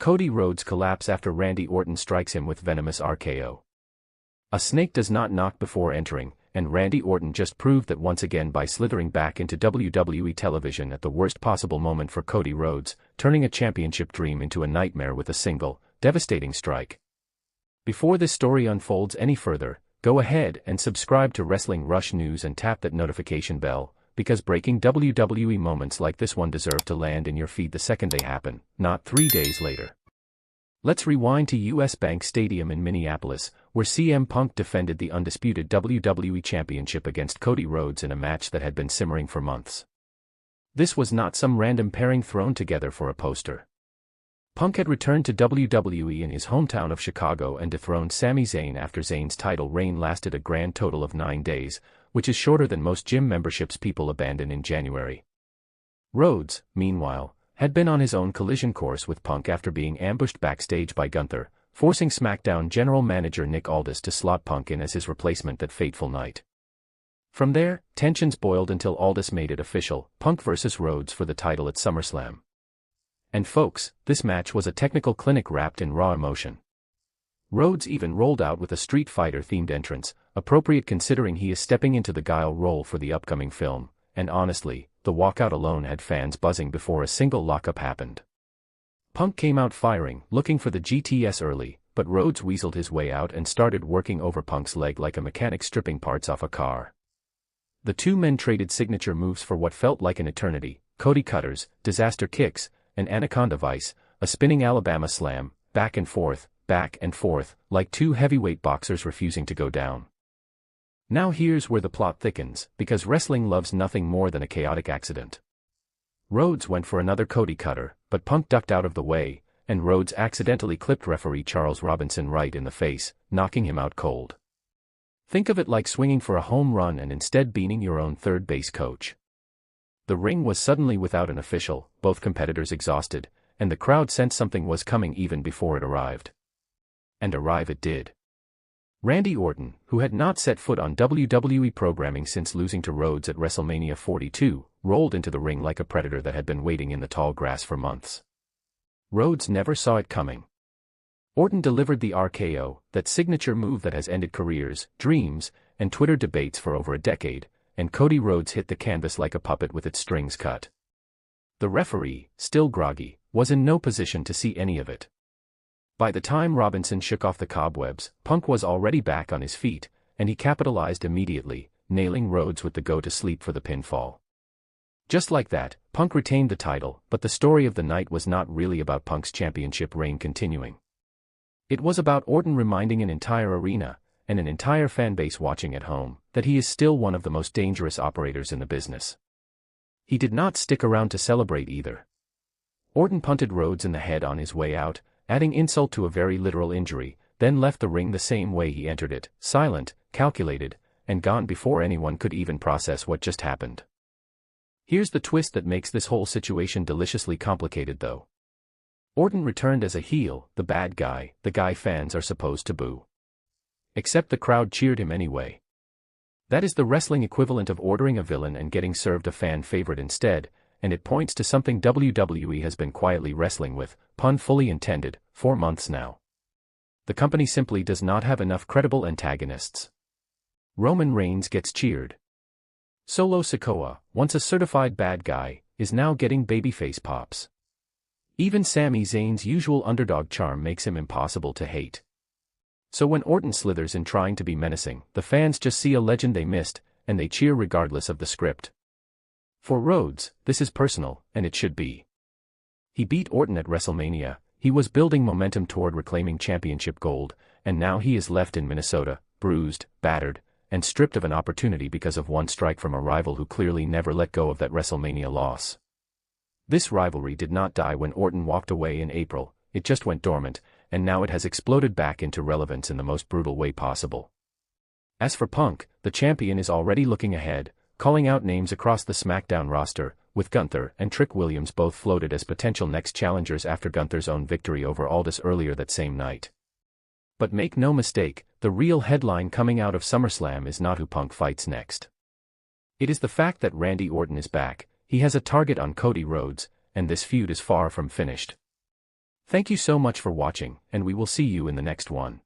Cody Rhodes collapse after Randy Orton strikes him with venomous RKO. A snake does not knock before entering, and Randy Orton just proved that once again by slithering back into WWE television at the worst possible moment for Cody Rhodes, turning a championship dream into a nightmare with a single, devastating strike. Before this story unfolds any further, go ahead and subscribe to Wrestling Rush News and tap that notification bell, because breaking WWE moments like this one deserve to land in your feed the second they happen, not 3 days later. Let's rewind to US Bank Stadium in Minneapolis, where CM Punk defended the undisputed WWE Championship against Cody Rhodes in a match that had been simmering for months. This was not some random pairing thrown together for a poster. Punk had returned to WWE in his hometown of Chicago and dethroned Sami Zayn after Zayn's title reign lasted a grand total of 9 days, which is shorter than most gym memberships people abandon in January. Rhodes, meanwhile, had been on his own collision course with Punk after being ambushed backstage by Gunther, forcing SmackDown general manager Nick Aldis to slot Punk in as his replacement that fateful night. From there, tensions boiled until Aldis made it official, Punk vs. Rhodes for the title at SummerSlam. And folks, this match was a technical clinic wrapped in raw emotion. Rhodes even rolled out with a Street Fighter-themed entrance, appropriate considering he is stepping into the Guile role for the upcoming film, and honestly, the walkout alone had fans buzzing before a single lockup happened. Punk came out firing, looking for the GTS early, but Rhodes weaseled his way out and started working over Punk's leg like a mechanic stripping parts off a car. The two men traded signature moves for what felt like an eternity: Cody Cutters, disaster kicks, an anaconda vice, a spinning Alabama slam, back and forth, like two heavyweight boxers refusing to go down. Now here's where the plot thickens, because wrestling loves nothing more than a chaotic accident. Rhodes went for another Cody Cutter, but Punk ducked out of the way, and Rhodes accidentally clipped referee Charles Robinson right in the face, knocking him out cold. Think of it like swinging for a home run and instead beating your own third base coach. The ring was suddenly without an official, both competitors exhausted, and the crowd sensed something was coming even before it arrived. And arrive it did. Randy Orton, who had not set foot on WWE programming since losing to Rhodes at WrestleMania 42, rolled into the ring like a predator that had been waiting in the tall grass for months. Rhodes never saw it coming. Orton delivered the RKO, that signature move that has ended careers, dreams, and Twitter debates for over a decade, and Cody Rhodes hit the canvas like a puppet with its strings cut. The referee, still groggy, was in no position to see any of it. By the time Robinson shook off the cobwebs, Punk was already back on his feet, and he capitalized immediately, nailing Rhodes with the go-to-sleep for the pinfall. Just like that, Punk retained the title, but the story of the night was not really about Punk's championship reign continuing. It was about Orton reminding an entire arena, and an entire fanbase watching at home, that he is still one of the most dangerous operators in the business. He did not stick around to celebrate either. Orton punted Rhodes in the head on his way out, adding insult to a very literal injury, then left the ring the same way he entered it, silent, calculated, and gone before anyone could even process what just happened. Here's the twist that makes this whole situation deliciously complicated though. Orton returned as a heel, the bad guy, the guy fans are supposed to boo. Except the crowd cheered him anyway. That is the wrestling equivalent of ordering a villain and getting served a fan favorite instead, and it points to something WWE has been quietly wrestling with, pun fully intended, for months now. The company simply does not have enough credible antagonists. Roman Reigns gets cheered. Solo Sikoa, once a certified bad guy, is now getting babyface pops. Even Sami Zayn's usual underdog charm makes him impossible to hate. So when Orton slithers in trying to be menacing, the fans just see a legend they missed, and they cheer regardless of the script. For Rhodes, this is personal, and it should be. He beat Orton at WrestleMania, he was building momentum toward reclaiming championship gold, and now he is left in Minnesota, bruised, battered, and stripped of an opportunity because of one strike from a rival who clearly never let go of that WrestleMania loss. This rivalry did not die when Orton walked away in April, it just went dormant, and now it has exploded back into relevance in the most brutal way possible. As for Punk, the champion is already looking ahead, calling out names across the SmackDown roster, with Gunther and Trick Williams both floated as potential next challengers after Gunther's own victory over Aldis earlier that same night. But make no mistake, the real headline coming out of SummerSlam is not who Punk fights next. It is the fact that Randy Orton is back, he has a target on Cody Rhodes, and this feud is far from finished. Thank you so much for watching, and we will see you in the next one.